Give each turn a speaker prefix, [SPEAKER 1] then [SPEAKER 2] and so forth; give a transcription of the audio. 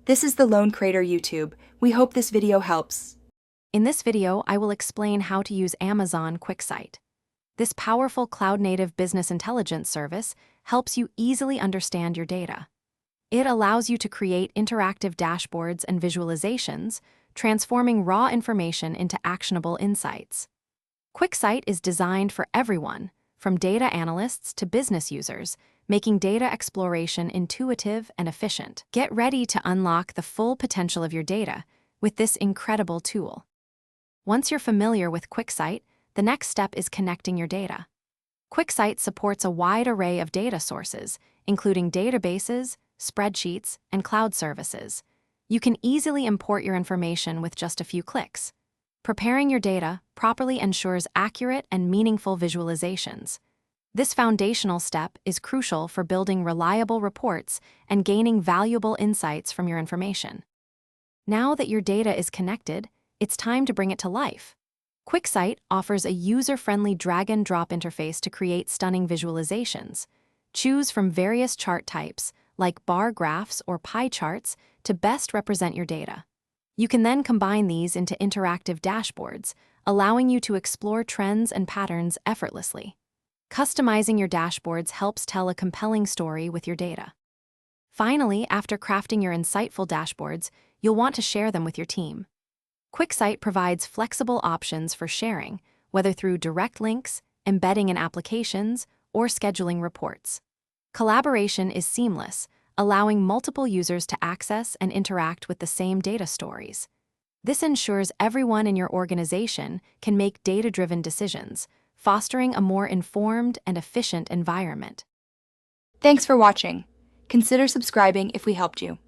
[SPEAKER 1] This is the Lone Crater YouTube. We hope this video helps.
[SPEAKER 2] In this video, I will explain how to use Amazon Quicksight. This powerful cloud-native business intelligence service helps you easily understand your data. It allows you to create interactive dashboards and visualizations, transforming raw information into actionable insights. Quicksight is designed for everyone, from data analysts to business users, making data exploration intuitive and efficient. Get ready to unlock the full potential of your data with this incredible tool. Once you're familiar with Quicksight, the next step is connecting your data. Quicksight supports a wide array of data sources, including databases, spreadsheets, and cloud services. You can easily import your information with just a few clicks. Preparing your data properly ensures accurate and meaningful visualizations. This foundational step is crucial for building reliable reports and gaining valuable insights from your information. Now that your data is connected, it's time to bring it to life. Quicksight offers a user-friendly drag-and-drop interface to create stunning visualizations. Choose from various chart types, like bar graphs or pie charts, to best represent your data. You can then combine these into interactive dashboards, allowing you to explore trends and patterns effortlessly. Customizing your dashboards helps tell a compelling story with your data. Finally, after crafting your insightful dashboards, you'll want to share them with your team. Quicksight provides flexible options for sharing, whether through direct links, embedding in applications, or scheduling reports. Collaboration is seamless, allowing multiple users to access and interact with the same data stories. This ensures everyone in your organization can make data-driven decisions, fostering a more informed and efficient environment.
[SPEAKER 1] Thanks for watching. Consider subscribing if we helped you.